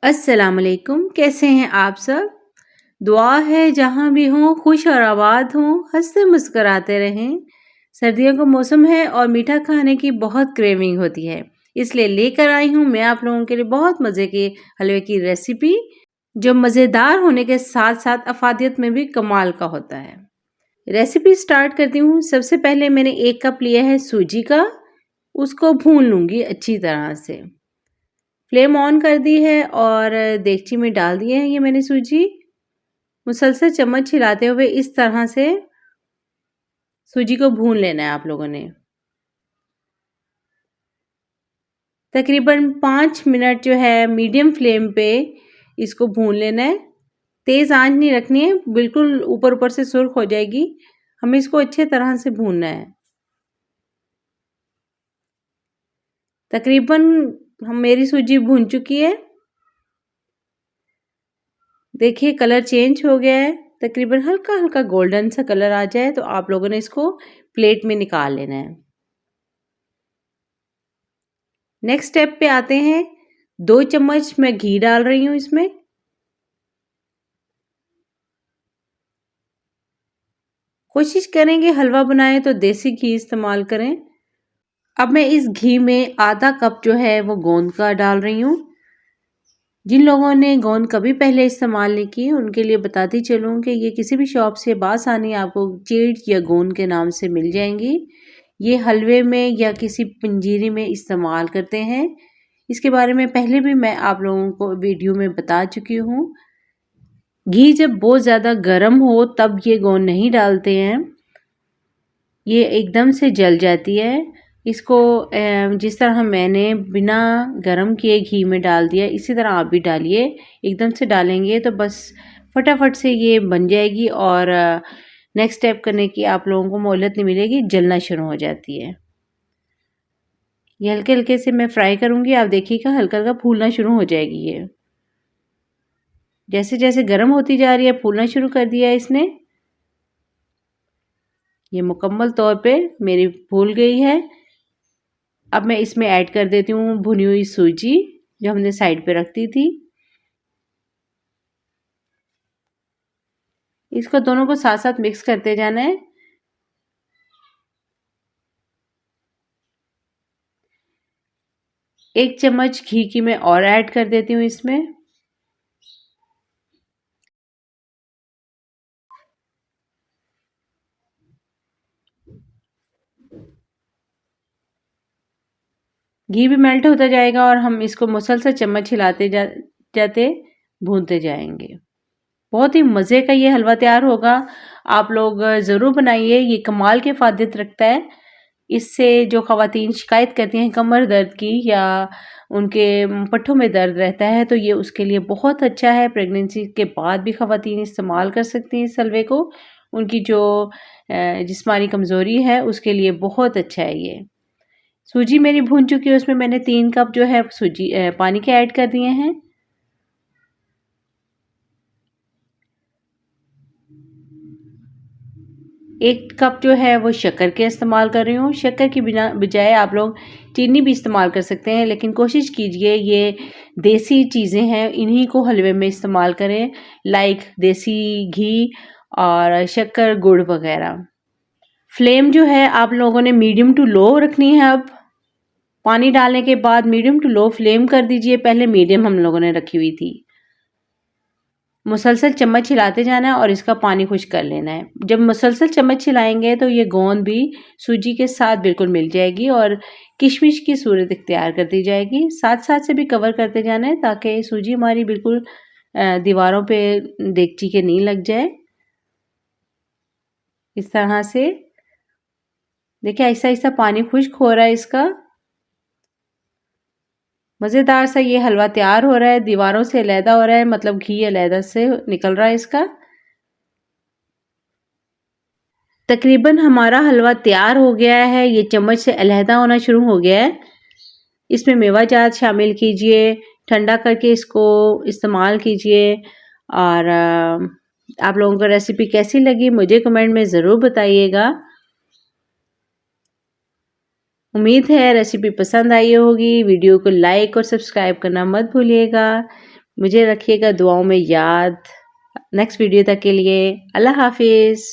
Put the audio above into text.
अस्सलाम वालेकुम, कैसे हैं आप सब? दुआ है जहाँ भी हों खुश और आबाद हों, हंसते मुस्कुराते रहें। सर्दियों का मौसम है और मीठा खाने की बहुत क्रेविंग होती है, इसलिए लेकर आई हूँ मैं आप लोगों के लिए बहुत मज़े के हलवे की रेसिपी, जो मज़ेदार होने के साथ साथ अफादियत में भी कमाल का होता है। रेसिपी स्टार्ट करती हूँ। सबसे पहले मैंने 1 कप लिया है सूजी का, उसको भून लूँगी अच्छी तरह से। फ्लेम ऑन कर दी है और देगची में डाल दिए हैं ये मैंने सूजी। मुसलसल चम्मच हिलाते हुए इस तरह से सूजी को भून लेना है आप लोगों ने। तकरीबन 5 मिनट जो है मीडियम फ्लेम पे इसको भून लेना है। तेज़ आंच नहीं रखनी है, बिल्कुल ऊपर ऊपर से सुर्ख हो जाएगी। हमें इसको अच्छे तरह से भूनना है। तकरीबन मेरी सूजी भून चुकी है। देखिए कलर चेंज हो गया है। तकरीबन हल्का हल्का गोल्डन सा कलर आ जाए तो आप लोगों ने इसको प्लेट में निकाल लेना है। नेक्स्ट स्टेप पे आते हैं। 2 चम्मच मैं घी डाल रही हूँ इसमें। कोशिश करेंगे हलवा बनाएं तो देसी घी इस्तेमाल करें। अब मैं इस घी में आधा कप जो है वो गोंद का डाल रही हूँ। जिन लोगों ने गोंद कभी पहले इस्तेमाल नहीं की उनके लिए बताती चलूँ कि ये किसी भी शॉप से बासानी आपको चीड़ या गोंद के नाम से मिल जाएंगी। ये हलवे में या किसी पंजीरी में इस्तेमाल करते हैं। इसके बारे में पहले भी मैं आप लोगों को वीडियो में बता चुकी हूँ। घी जब बहुत ज़्यादा गर्म हो तब ये गोंद नहीं डालते हैं, ये एकदम से जल जाती है। इसको जिस तरह मैंने बिना गरम किए घी में डाल दिया इसी तरह आप भी डालिए। एकदम से डालेंगे तो बस फटाफट से ये बन जाएगी और नेक्स्ट स्टेप करने की आप लोगों को मोहलत नहीं मिलेगी, जलना शुरू हो जाती है। ये हल्के हल्के से मैं फ्राई करूँगी, आप देखिएगा हल्का हल्का फूलना शुरू हो जाएगी। ये जैसे जैसे गर्म होती जा रही है फूलना शुरू कर दिया है इसने। ये मुकम्मल तौर पे मेरी फूल गई है। अब मैं इसमें ऐड कर देती हूँ भुनी हुई सूजी जो हमने साइड पे रख दी थी। इसको दोनों को साथ साथ मिक्स करते जाना है। एक चम्मच घी की मैं और ऐड कर देती हूँ इसमें। घी भी मेल्ट होता जाएगा और हम इसको मुसलसल चम्मच हिलाते जाते भूनते जाएंगे। बहुत ही मज़े का ये हलवा तैयार होगा। आप लोग ज़रूर बनाइए, ये कमाल के फ़ायदे रखता है। इससे जो ख़वातीन शिकायत करती हैं कमर दर्द की या उनके पट्ठों में दर्द रहता है तो ये उसके लिए बहुत अच्छा है। प्रेगनेंसी के बाद भी ख़वातीन इस्तेमाल कर सकती हैं इस हलवे को। उनकी जो जिस्मानी कमज़ोरी है उसके लिए बहुत अच्छा है ये। सूजी मेरी भून चुकी है, उसमें मैंने 3 कप जो है सूजी पानी के ऐड कर दिए हैं। एक कप जो है वो शक्कर के इस्तेमाल कर रही हूँ। शक्कर की बजाय आप लोग चीनी भी इस्तेमाल कर सकते हैं, लेकिन कोशिश कीजिए ये देसी चीज़ें हैं इन्हीं को हलवे में इस्तेमाल करें, लाइक देसी घी और शक्कर गुड़ वगैरह। फ्लेम जो है आप लोगों ने मीडियम टू लो रखनी है। अब पानी डालने के बाद मीडियम टू लो फ्लेम कर दीजिए। पहले मीडियम हम लोगों ने रखी हुई थी। मुसलसल चम्मच हिलाते जाना है और इसका पानी खुश कर लेना है। जब मुसलसल चम्मच हिलाएंगे तो ये गोंद भी सूजी के साथ बिल्कुल मिल जाएगी और किशमिश की सूरत इख्तियार करती जाएगी। साथ साथ से भी कवर करते जाना है ताकि सूजी हमारी बिल्कुल दीवारों पे देगची के नहीं लग जाए। इस तरह से देखिए आहिस्ता आहिस्ता पानी खुश्क हो रहा है इसका। मज़ेदार सा ये हलवा तैयार हो रहा है, दीवारों से अलहदा हो रहा है, मतलब घी अलहदा से निकल रहा है इसका। तकरीबन हमारा हलवा तैयार हो गया है, ये चम्मच से अलहदा होना शुरू हो गया है। इसमें मेवा जात शामिल कीजिए, ठंडा करके इसको इस्तेमाल कीजिए। और आप लोगों को रेसिपी कैसी लगी मुझे कमेंट में ज़रूर बताइएगा। उम्मीद है रेसिपी पसंद आई होगी। वीडियो को लाइक और सब्सक्राइब करना मत भूलिएगा। मुझे रखिएगा दुआओं में याद। नेक्स्ट वीडियो तक के लिए अल्लाह हाफिज़।